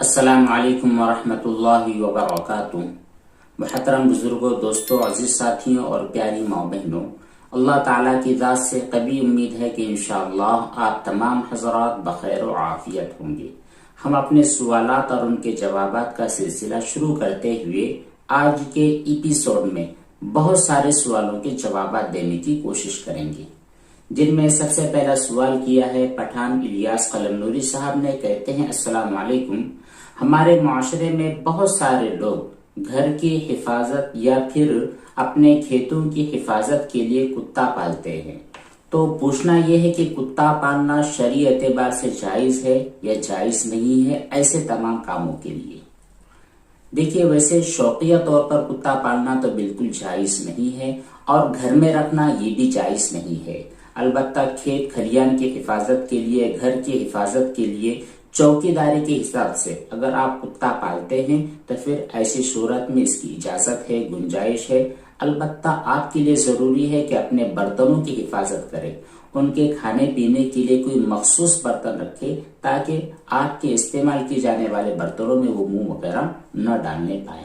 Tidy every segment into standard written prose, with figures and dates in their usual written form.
السلام علیکم ورحمۃ اللہ وبرکاتہ۔ محترم بزرگوں، دوستوں، عزیز ساتھیوں اور پیاری ماں بہنوں، اللہ تعالیٰ کی ذات سے قوی امید ہے کہ انشاءاللہ آپ تمام حضرات بخیر و عافیت ہوں گے۔ ہم اپنے سوالات اور ان کے جوابات کا سلسلہ شروع کرتے ہوئے آج کے ایپیسوڈ میں بہت سارے سوالوں کے جوابات دینے کی کوشش کریں گے، جن میں سب سے پہلا سوال کیا ہے پٹھان الیاس قلمنوری صاحب نے۔ کہتے ہیں السلام علیکم، ہمارے معاشرے میں بہت سارے لوگ گھر کی حفاظت یا پھر اپنے کھیتوں کی حفاظت کے لیے کتا پالتے ہیں، تو پوچھنا یہ ہے کہ کتا پالنا شرعی اعتبار سے جائز ہے یا جائز نہیں ہے ایسے تمام کاموں کے لیے؟ دیکھیے، ویسے شوقیہ طور پر کتا پالنا تو بالکل جائز نہیں ہے، اور گھر میں رکھنا یہ بھی جائز نہیں ہے۔ البتہ کھیت کھلیان کی حفاظت کے لیے، گھر کی حفاظت کے لیے چوکی داری کے حساب سے اگر آپ کتا پالتے ہیں تو پھر ایسی صورت میں اس کی اجازت ہے، گنجائش ہے۔ البتہ آپ کے لیے ضروری ہے کہ اپنے برتنوں کی حفاظت کریں، ان کے کھانے پینے کے لیے کوئی مخصوص برتن رکھے تاکہ آپ کے استعمال کیے جانے والے برتنوں میں وہ منہ وغیرہ نہ ڈالنے پائے۔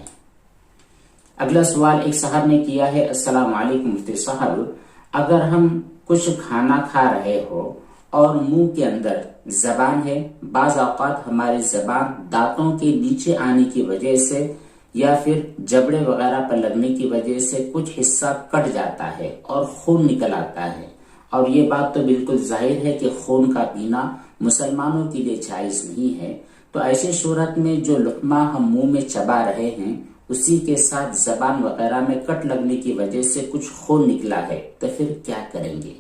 اگلا سوال ایک صاحب نے کیا ہے، السلام علیکم مفتی صاحب، اگر ہم کچھ کھانا کھا رہے ہو اور منہ کے اندر زبان ہے، بعض اوقات ہماری زبان دانتوں کے نیچے آنے کی وجہ سے یا پھر جبڑے وغیرہ پر لگنے کی وجہ سے کچھ حصہ کٹ جاتا ہے اور خون نکل آتا ہے، اور یہ بات تو بالکل ظاہر ہے کہ خون کا پینا مسلمانوں کے لیے جائز نہیں ہے، تو ایسی صورت میں جو لقمہ ہم منہ میں چبا رہے ہیں اسی کے ساتھ زبان وغیرہ میں کٹ لگنے کی وجہ سے کچھ خون نکلا ہے، تو پھر کیا کریں گے؟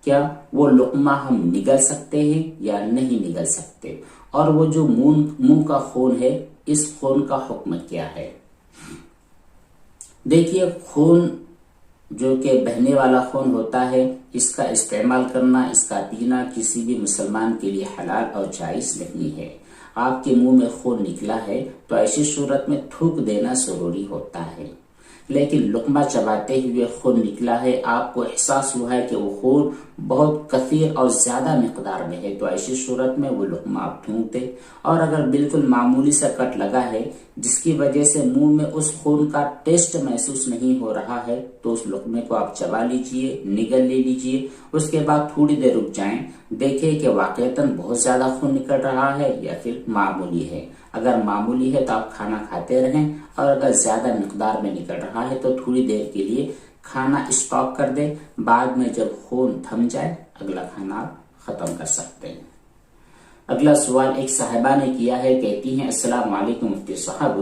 کیا وہ لقمہ ہم نگل سکتے ہیں یا نہیں نگل سکتے؟ اور وہ جو منہ کا خون ہے، اس خون کا حکم کیا ہے؟ دیکھیے، خون جو کہ بہنے والا خون ہوتا ہے، اس کا استعمال کرنا، اس کا پینا کسی بھی مسلمان کے لیے حلال اور جائز نہیں ہے۔ آپ کے منہ میں خون نکلا ہے تو ایسی صورت میں تھوک دینا ضروری ہوتا ہے، لیکن لقمہ چباتے ہوئے خون نکلا ہے، آپ کو احساس ہوا ہے کہ وہ خون بہت کثیر اور زیادہ مقدار میں ہے، تو ایسی صورت میں وہ لقمہ آپ تھوک دیں، اور اگر بالکل معمولی سا کٹ لگا ہے جس کی وجہ سے منہ میں اس خون کا ٹیسٹ محسوس نہیں ہو رہا ہے، تو اس لقمے کو آپ چبا لیجئے، نگل لے لیجئے، اس کے بعد تھوڑی دیر رک جائیں، دیکھیں کہ واقعتاً بہت زیادہ خون نکل رہا ہے یا پھر معمولی ہے۔ اگر معمولی ہے تو آپ کھانا کھاتے رہیں، اور اگر زیادہ مقدار میں نکل رہا ہے تو تھوڑی دیر کے لیے کھانا اسٹاپ کر دیں، بعد میں جب خون تھم جائے اگلا کھانا آپ ختم کر سکتے ہیں۔ اگلا سوال ایک صاحبہ نے کیا ہے، کہتی ہیں السلام علیکم مفتی صاحب،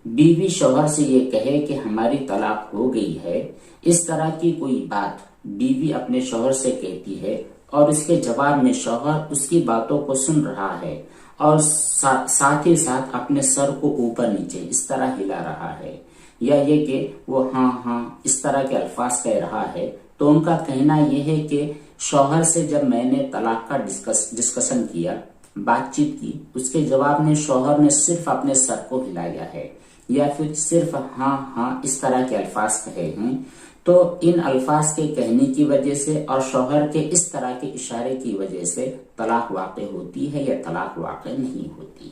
بیوی شوہر سے یہ کہے کہ ہماری طلاق ہو گئی ہے، اس طرح کی کوئی بات بیوی اپنے شوہر سے کہتی ہے اور اس کے جواب میں شوہر اس کی باتوں کو سن رہا ہے اور ساتھ ہی ساتھ اپنے سر کو اوپر نیچے اس طرح ہلا رہا ہے، یا یہ کہ وہ ہاں ہاں اس طرح کے الفاظ کہہ رہا ہے، تو ان کا کہنا یہ ہے کہ شوہر سے جب میں نے طلاق کا ڈسکشن کیا، بات چیت کی، اس کے جواب میں شوہر نے صرف اپنے سر کو ہلایا ہے یا پھر صرف ہاں ہاں اس طرح کے الفاظ کہے ہیں، تو ان الفاظ کے کہنے کی وجہ سے اور شوہر کے اس طرح کے اشارے کی وجہ سے طلاق واقع ہوتی ہے یا طلاق واقع نہیں ہوتی؟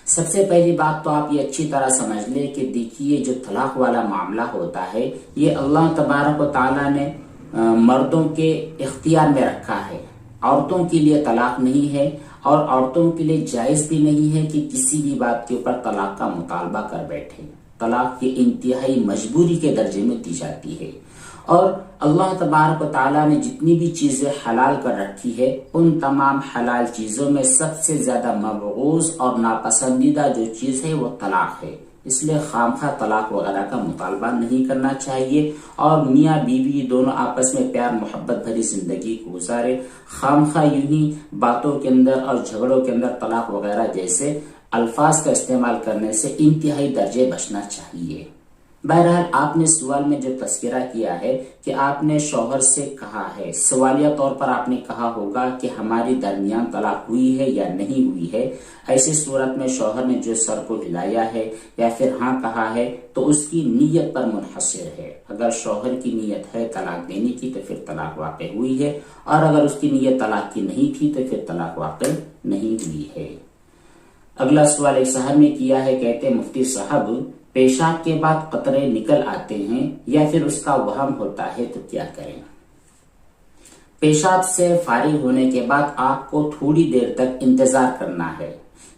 سب سے پہلی بات تو آپ یہ اچھی طرح سمجھ لیں کہ دیکھیے، جو طلاق والا معاملہ ہوتا ہے یہ اللہ تبارک و تعالیٰ نے مردوں کے اختیار میں رکھا ہے، عورتوں کے لیے طلاق نہیں ہے، اور عورتوں کے لیے جائز بھی نہیں ہے کہ کسی بھی بات کے اوپر طلاق کا مطالبہ کر بیٹھے۔ طلاق کی انتہائی مجبوری کے درجے میں دی جاتی ہے، اور اللہ تبارک و تعالیٰ نے جتنی بھی چیزیں حلال کر رکھی ہے ان تمام حلال چیزوں میں سب سے زیادہ مبغوض اور ناپسندیدہ جو چیز ہے وہ طلاق ہے، اس لیے خامخواہ طلاق وغیرہ کا مطالبہ نہیں کرنا چاہیے، اور میاں بیوی دونوں آپس میں پیار محبت بھری زندگی کو گزارے، خامخواہ یوں ہی باتوں کے اندر اور جھگڑوں کے اندر طلاق وغیرہ جیسے الفاظ کا استعمال کرنے سے انتہائی درجے بچنا چاہیے۔ بہرحال آپ نے سوال میں جو تذکرہ کیا ہے کہ آپ نے شوہر سے کہا ہے، سوالیہ طور پر آپ نے کہا ہوگا کہ ہماری درمیان طلاق ہوئی ہے یا نہیں ہوئی ہے، ایسی صورت میں شوہر نے جو سر کو ہلایا ہے یا پھر ہاں کہا ہے تو اس کی نیت پر منحصر ہے۔ اگر شوہر کی نیت ہے طلاق دینے کی تو پھر طلاق واقع ہوئی ہے، اور اگر اس کی نیت طلاق کی نہیں تھی تو پھر طلاق واقع نہیں ہوئی ہے۔ اگلا سوال ایک صاحب نے کیا ہے، کہتے ہیں مفتی صاحب پیشاب کے بعد قطرے نکل آتے ہیں یا پھر اس کا وہم ہوتا ہے تو کیا کریں؟ پیشاب سے فارغ ہونے کے بعد آپ کو تھوڑی دیر تک انتظار کرنا ہے،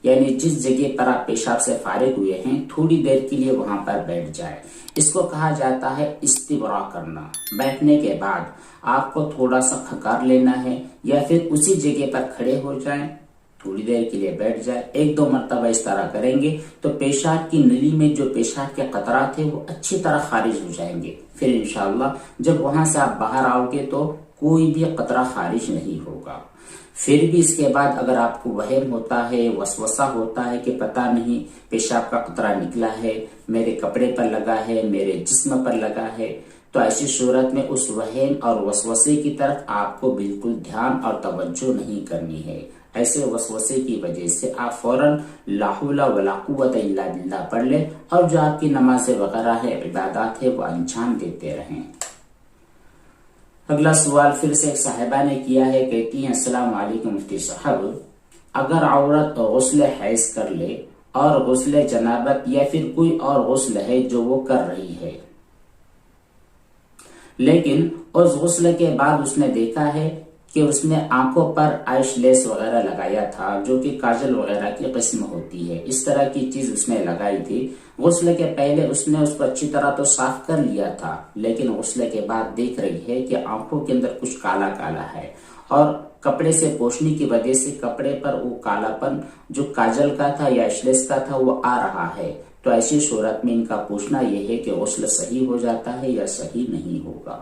یعنی جس جگہ پر آپ پیشاب سے فارغ ہوئے ہیں تھوڑی دیر کے لیے وہاں پر بیٹھ جائے۔ اس کو کہا جاتا ہے استبراء کرنا۔ بیٹھنے کے بعد آپ کو تھوڑا سا کھکار لینا ہے یا پھر اسی جگہ پر کھڑے ہو جائیں، تھوڑی دیر کے لیے بیٹھ جائے، 1-2 مرتبہ اس طرح کریں گے تو پیشاب کی نلی میں جو پیشاب کے قطرات ہیں وہ اچھی طرح خارج ہو جائیں گے۔ پھر انشاءاللہ جب وہاں سے آپ باہر آؤ گے تو کوئی بھی قطرہ خارج نہیں ہوگا۔ پھر بھی اس کے بعد اگر آپ کو وہم ہوتا ہے، وسوسہ ہوتا ہے کہ پتہ نہیں پیشاب کا قطرہ نکلا ہے، میرے کپڑے پر لگا ہے، میرے جسم پر لگا ہے، تو ایسی صورت میں اس وہم اور وسوسے کی طرف آپ کو بالکل دھیان اور توجہ نہیں کرنی ہے۔ ایسے وسوسے کی وجہ سے آپ فوراً لا حول ولا قوت الا باللہ پڑھ لیں اور جو آپ کی نماز وغیرہ ہے، عبادات ہے، وہ انجام دیتے رہیں۔ اگلا سوال پھر سے ایک صاحبہ نے کیا ہے، کہتی ہیں السلام علیکم مفتی صاحب، اگر عورت غسل حیض کر لے اور غسل جنابت یا پھر کوئی اور غسل ہے جو وہ کر رہی ہے، لیکن اس غسل کے بعد اس نے دیکھا ہے کہ اس نے آنکھوں پر آئش لیس وغیرہ لگایا تھا جو کہ کاجل وغیرہ کی قسم ہوتی ہے، اس طرح کی چیز اس نے لگائی تھی، غسل کے پہلے اس نے اس کو اچھی طرح تو صاف کر لیا تھا، لیکن غسل کے بعد دیکھ رہی ہے کہ آنکھوں کے اندر کچھ کالا کالا ہے اور کپڑے سے پوچھنے کی وجہ سے کپڑے پر وہ کالا پن جو کاجل کا تھا یا اشلیس کا تھا وہ آ رہا ہے، تو ایسی صورت میں ان کا پوچھنا یہ ہے کہ غسل صحیح ہو جاتا ہے یا صحیح نہیں ہوگا۔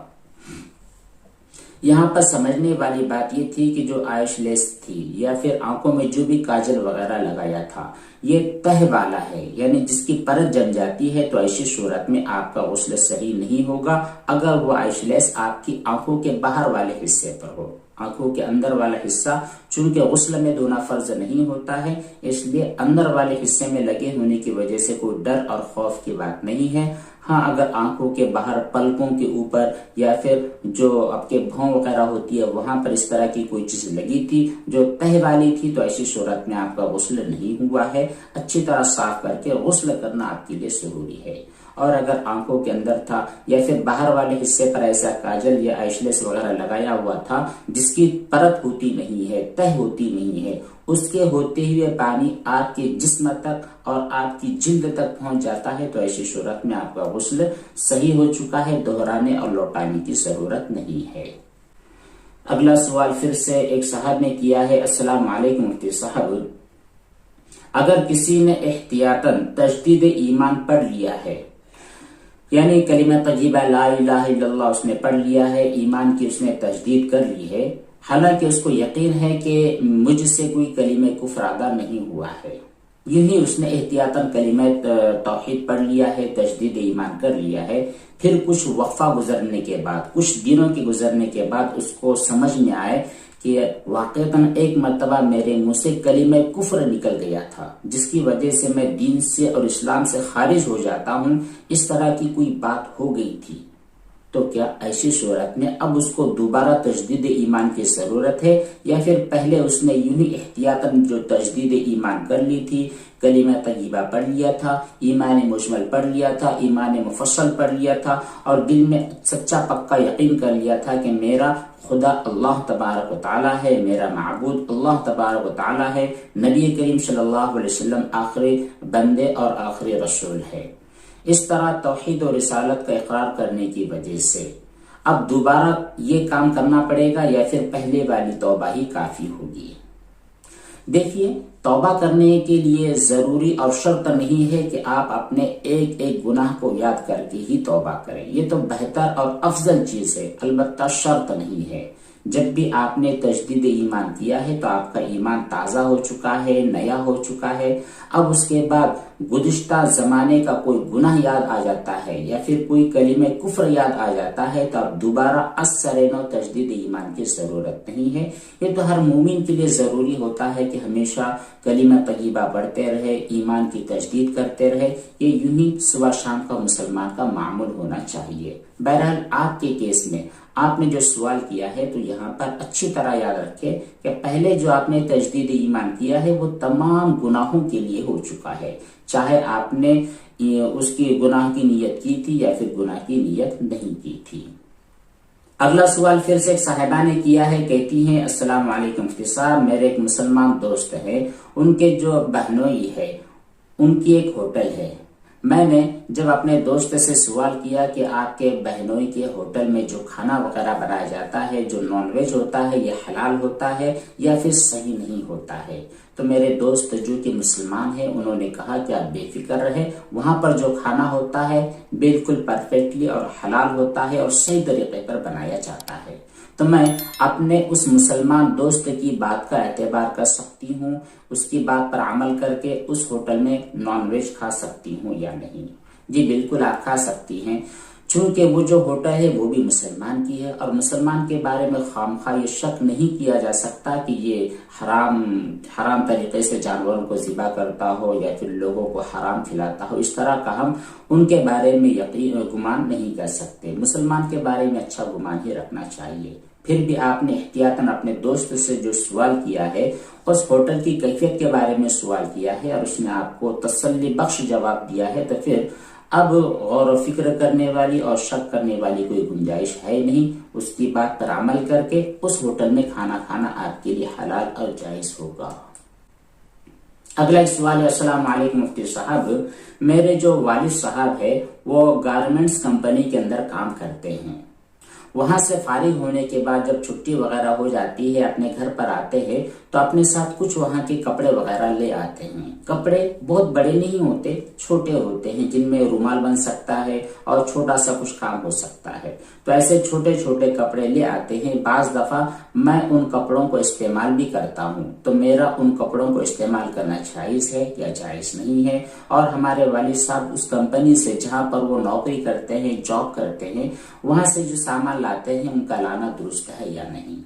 یہاں پر سمجھنے والی بات یہ تھی کہ جو آئش لیس تھی یا پھر آنکھوں میں جو بھی کاجل وغیرہ لگایا تھا یہ تہ والا ہے، یعنی جس کی پرت جم جاتی ہے، تو ایسی صورت میں آپ کا غسل صحیح نہیں ہوگا اگر وہ آئش لیس آپ کی آنکھوں کے باہر والے حصے پر ہو۔ آنکھوں کے اندر والا حصہ چونکہ غسل میں دھونا فرض نہیں ہوتا ہے، اس لیے اندر والے حصے میں لگے ہونے کی وجہ سے کوئی ڈر اور خوف کی بات نہیں ہے۔ ہاں اگر آنکھوں کے باہر پلکوں کے اوپر یا پھر جو آپ کے بھوں وغیرہ ہوتی ہے وہاں پر اس طرح کی کوئی چیز لگی تھی جو تہ والی تھی، تو ایسی صورت میں آپ کا غسل نہیں ہوا ہے، اچھی طرح صاف کر کے غسل کرنا آپ کے لیے ضروری ہے۔ اور اگر آنکھوں کے اندر تھا یا پھر باہر والے حصے پر ایسا کاجل یا آئشلیس وغیرہ لگایا ہوا تھا جس کی پرت ہوتی نہیں ہے، تہ ہوتی نہیں ہے، اس کے ہوتے ہوئے پانی آپ کے جسم تک اور آپ کی جلد تک پہنچ جاتا ہے، تو ایسی صورت میں آپ کا غسل صحیح ہو چکا ہے، دہرانے اور لوٹانے کی ضرورت نہیں ہے۔ اگلا سوال پھر سے ایک صاحب نے کیا ہے، السلام علیکم مفتی صاحب، اگر کسی نے احتیاطاً تجدید ایمان پڑھ لیا ہے، یعنی کلمہ طیبہ لا الہ الا اللہ اس نے پڑھ لیا ہے، ایمان کی اس نے تجدید کر لی ہے، حالانکہ اس کو یقین ہے کہ مجھ سے کوئی کلمہ کفر ادا نہیں ہوا ہے، یوں ہی اس نے احتیاطاً کلمہ توحید پڑھ لیا ہے، تجدید ایمان کر لیا ہے، پھر کچھ وقفہ گزرنے کے بعد، کچھ دنوں کے گزرنے کے بعد اس کو سمجھ میں آئے کہ واقعتاً ایک مرتبہ میرے منہ سے کلمہ کفر نکل گیا تھا جس کی وجہ سے میں دین سے اور اسلام سے خارج ہو جاتا ہوں، اس طرح کی کوئی بات ہو گئی تھی، تو کیا ایسی صورت میں اب اس کو دوبارہ تجدید ایمان کی ضرورت ہے یا پھر پہلے اس نے یوں ہی احتیاطاً جو تجدید ایمان کر لی تھی، کلمہ طیبہ پڑھ لیا تھا، ایمان مجمل پڑھ لیا تھا، ایمان مفصل پڑھ لیا تھا اور دل میں سچا پکا یقین کر لیا تھا کہ میرا خدا اللہ تبارک و تعالی ہے، میرا معبود اللہ تبارک و تعالی ہے، نبی کریم صلی اللہ علیہ وسلم آخری بندے اور آخری رسول ہے، اس طرح توحید و رسالت کا اقرار کرنے کی وجہ سے اب دوبارہ یہ کام کرنا پڑے گا یا پھر پہلے والی توبہ ہی کافی ہوگی؟ دیکھیے، توبہ کرنے کے لیے ضروری اور شرط نہیں ہے کہ آپ اپنے ایک ایک گناہ کو یاد کر کے ہی توبہ کریں، یہ تو بہتر اور افضل چیز ہے، البتہ شرط نہیں ہے۔ جب بھی آپ نے تجدید ایمان کیا ہے تو آپ کا ایمان تازہ ہو چکا ہے، نیا ہو چکا ہے، اب اس کے بعد گزشتہ زمانے کا کوئی گناہ یاد آ جاتا ہے یا پھر کوئی کلمہ کفر یاد آ جاتا ہے تو اب دوبارہ از سر نو تجدید ایمان کی ضرورت نہیں ہے۔ یہ تو ہر مومن کے لیے ضروری ہوتا ہے کہ ہمیشہ کلمہ طیبہ پڑھتے رہے، ایمان کی تجدید کرتے رہے، یہ یوں ہی صبح شام کا مسلمان کا معمول ہونا چاہیے۔ بہرحال آپ کے کیس میں آپ نے جو سوال کیا ہے تو یہاں پر اچھی طرح یاد رکھے کہ پہلے جو آپ نے تجدید ایمان کیا ہے وہ تمام گناہوں کے لیے ہو چکا ہے، چاہے آپ نے اس کی گناہ کی نیت کی تھی یا پھر گناہ کی نیت نہیں کی تھی۔ اگلا سوال پھر سے ایک صاحبہ نے کیا ہے، کہتی ہیں السلام علیکم مفتی صاحب، میرے ایک مسلمان دوست ہے، ان کے جو بہنوئی ہے ان کی ایک ہوٹل ہے۔ میں نے جب اپنے دوست سے سوال کیا کہ آپ کے بہنوئی کے ہوٹل میں جو کھانا وغیرہ بنایا جاتا ہے جو نان ویج ہوتا ہے یہ حلال ہوتا ہے یا پھر صحیح نہیں ہوتا ہے، تو میرے دوست جو کہ مسلمان ہیں انہوں نے کہا کہ آپ بے فکر رہے، وہاں پر جو کھانا ہوتا ہے بالکل پرفیکٹلی اور حلال ہوتا ہے اور صحیح طریقے پر بنایا جاتا ہے۔ تو میں اپنے اس مسلمان دوست کی بات کا اعتبار کر سکتی ہوں، اس کی بات پر عمل کر کے اس ہوٹل میں نان ویج کھا سکتی ہوں یا نہیں؟ جی بالکل آپ کھا سکتی ہیں، چونکہ وہ جو ہوٹل ہے وہ بھی مسلمان کی ہے، اور مسلمان کے بارے میں خامخواہ یہ شک نہیں کیا جا سکتا کہ یہ حرام طریقے سے جانوروں کو ذبح کرتا ہو یا پھر لوگوں کو حرام کھلاتا ہو، اس طرح کا ہم ان کے بارے میں گمان نہیں کر سکتے۔ مسلمان کے بارے میں اچھا گمان ہی رکھنا چاہیے۔ پھر بھی آپ نے احتیاطاً اپنے دوست سے جو سوال کیا ہے اس ہوٹل کی کیفیت کے بارے میں سوال کیا ہے اور اس نے آپ کو تسلی بخش جواب دیا ہے، تو پھر اب غور و فکر کرنے والی اور شک کرنے والی کوئی گنجائش ہے نہیں، اس کی بات پر عمل کر کے اس ہوٹل میں کھانا کھانا آپ کے لیے حلال اور جائز ہوگا۔ اگلا ایک سوال ہے، السلام علیکم مفتی صاحب، میرے جو والد صاحب ہے وہ گارمنٹس کمپنی کے اندر کام کرتے ہیں، وہاں سے فارغ ہونے کے بعد جب چھٹی وغیرہ ہو جاتی ہے اپنے گھر پر آتے ہیں تو اپنے ساتھ کچھ وہاں کے کپڑے وغیرہ لے آتے ہیں۔ کپڑے بہت بڑے نہیں ہوتے، چھوٹے ہوتے ہیں جن میں رومال بن سکتا ہے اور چھوٹا سا کچھ کام ہو سکتا ہے، تو ایسے چھوٹے چھوٹے کپڑے لے آتے ہیں۔ بعض دفعہ میں ان کپڑوں کو استعمال بھی کرتا ہوں، تو میرا ان کپڑوں کو استعمال کرنا جائز ہے یا جائز نہیں ہے؟ اور ہمارے والد صاحب اس کمپنی سے جہاں پر وہ نوکری کرتے ہیں، جاب کرتے ہیں، وہاں سے جو سامان لاتے ہیں ان کا لانا درست ہے یا نہیں؟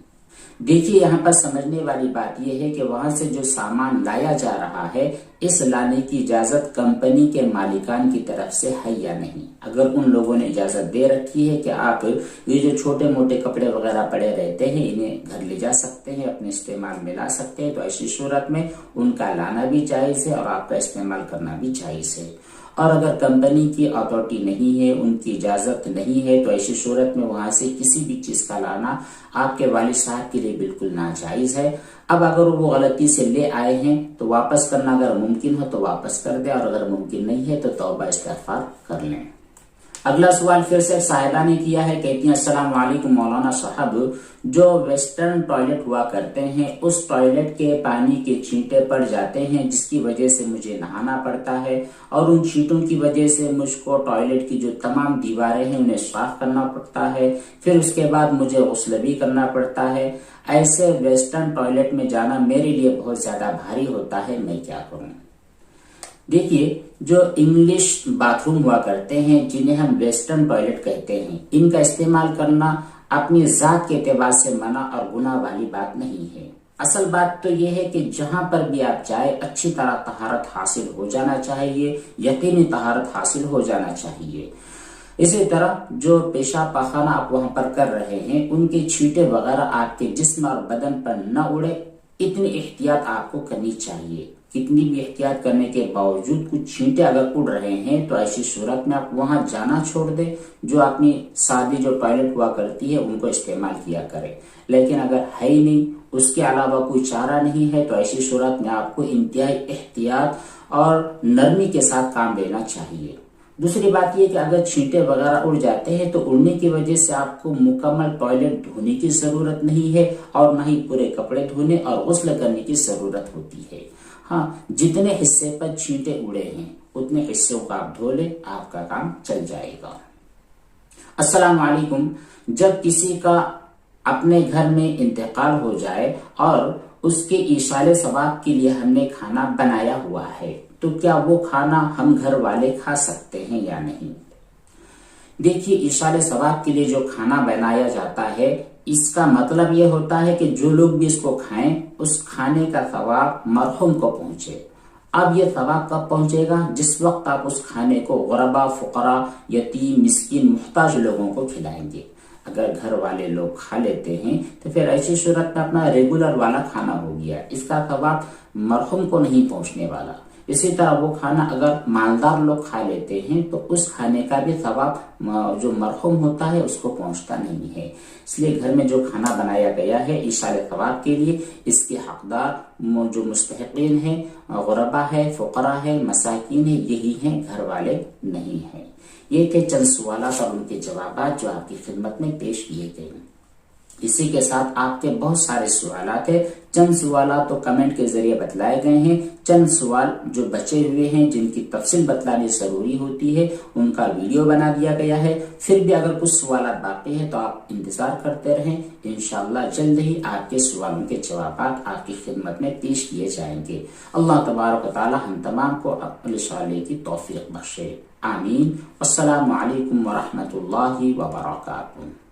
دیکھیے یہاں پر سمجھنے والی بات یہ ہے کہ وہاں سے جو سامان لایا جا رہا ہے اس لانے کی اجازت کمپنی کے مالکان کی طرف سے ہے یا نہیں۔ اگر ان لوگوں نے اجازت دے رکھی ہے کہ آپ یہ جو چھوٹے موٹے کپڑے وغیرہ پڑے رہتے ہیں انہیں گھر لے جا سکتے ہیں، اپنے استعمال میں لا سکتے ہیں، تو ایسی صورت میں ان کا لانا بھی جائز ہے اور آپ کا استعمال کرنا بھی جائز ہے۔ اور اگر کمپنی کی اتھارٹی نہیں ہے، ان کی اجازت نہیں ہے، تو ایسی صورت میں وہاں سے کسی بھی چیز کا لانا آپ کے والد صاحب کے لیے بالکل ناجائز ہے۔ اب اگر وہ غلطی سے لے آئے ہیں تو واپس کرنا اگر ممکن ہو تو واپس کر دیں، اور اگر ممکن نہیں ہے تو توبہ استغفار کر لیں۔ اگلا سوال پھر سے صاحبہ نے کیا ہے، کہتی ہیں السلام علیکم مولانا صاحب، جو ویسٹرن ٹوائلٹ ہوا کرتے ہیں اس ٹوائلٹ کے پانی کے چھینٹے پڑ جاتے ہیں جس کی وجہ سے مجھے نہانا پڑتا ہے، اور ان چھینٹوں کی وجہ سے مجھ کو ٹوائلٹ کی جو تمام دیواریں ہیں انہیں صاف کرنا پڑتا ہے، پھر اس کے بعد مجھے غسل بھی کرنا پڑتا ہے۔ ایسے ویسٹرن ٹوائلٹ میں جانا میرے لیے بہت زیادہ بھاری ہوتا ہے، میں کیا کروں؟ دیکھیے جو انگلش باتھ روم ہوا کرتے ہیں جنہیں ہم ویسٹرن ٹوائلٹ کہتے ہیں، ان کا استعمال کرنا اپنی ذات کے اعتبار سے منع اور گناہ والی بات نہیں ہے۔ اصل بات تو یہ ہے کہ جہاں پر بھی آپ جائیں اچھی طرح طہارت حاصل ہو جانا چاہیے، یقینی طہارت حاصل ہو جانا چاہیے۔ اسی طرح جو پیشاب پاخانہ آپ وہاں پر کر رہے ہیں ان کے چھینٹے وغیرہ آپ کے جسم اور بدن پر نہ اڑے، اتنی احتیاط آپ کو کرنی چاہیے۔ کتنی بھی احتیاط کرنے کے باوجود کچھ چھینٹے اگر اڑ رہے ہیں تو ایسی صورت میں آپ وہاں جانا چھوڑ دیں، جو اپنی سادی جو ٹوائلٹ ہوا کرتی ہے ان کو استعمال کیا کرے۔ لیکن اگر ہے ہی نہیں، اس کے علاوہ کوئی چارہ نہیں ہے، تو ایسی صورت میں آپ کو انتہائی احتیاط اور نرمی کے ساتھ کام لینا چاہیے۔ دوسری بات یہ کہ اگر چھینٹے وغیرہ اڑ جاتے ہیں تو اڑنے کی وجہ سے آپ کو مکمل ٹوائلٹ دھونے کی ضرورت نہیں ہے اور نہ ہی پورے کپڑے دھونے اور غسل کرنے کی ضرورت ہوتی ہے۔ ہاں، جتنے حصے پر چھینٹے اڑے ہیں اتنے حصوں کا آپ دھو لیں، آپ کا کام چل جائے گا۔ السلام علیکم، جب کسی کا اپنے گھر میں انتقال ہو جائے اور اس کے ایصال ثواب کے لیے ہم نے کھانا بنایا ہوا ہے تو کیا وہ کھانا ہم گھر والے کھا سکتے ہیں یا نہیں؟ دیکھیے ایصال ثواب کے لیے جو کھانا بنایا جاتا ہے اس کا مطلب یہ ہوتا ہے کہ جو لوگ بھی اس کو کھائیں اس کھانے کا ثواب مرحوم کو پہنچے۔ اب یہ ثواب کب پہنچے گا؟ جس وقت آپ اس کھانے کو غربا، فقراء، یتیم، مسکین، محتاج لوگوں کو کھلائیں گے۔ اگر گھر والے لوگ کھا لیتے ہیں تو پھر ایسی صورت میں اپنا ریگولر والا کھانا ہو گیا، اس کا ثواب مرحوم کو نہیں پہنچنے والا۔ اسی طرح وہ کھانا اگر مالدار لوگ کھا لیتے ہیں تو اس کھانے کا بھی ثواب جو مرحوم ہوتا ہے اس کو پہنچتا نہیں ہے۔ اس لیے گھر میں جو کھانا بنایا گیا ہے ایصال ثواب کے لیے، اس کے حقدار جو مستحقین ہیں، غربا ہے، فقراء ہے، مساکین ہے، یہی ہیں، گھر والے نہیں ہیں۔ یہ تھے چند سوالات اور ان کے جوابات جو آپ کی خدمت میں پیش کیے گئے۔ اسی کے ساتھ آپ کے بہت سارے سوالات ہیں، چند سوالات تو کمنٹ کے ذریعے بتلائے گئے ہیں، چند سوال جو بچے ہوئے ہیں جن کی تفصیل بتلانی ضروری ہوتی ہے ان کا ویڈیو بنا دیا گیا ہے۔ پھر بھی اگر کچھ سوالات باقی ہیں تو آپ انتظار کرتے رہیں، انشاءاللہ جلد ہی آپ کے سوالوں کے جوابات آپ کی خدمت میں پیش کیے جائیں گے۔ اللہ تبارک و تعالی ہم تمام کو عمل صالح کی توفیق بخشے، آمین۔ السلام علیکم ورحمۃ اللہ وبرکاتہ۔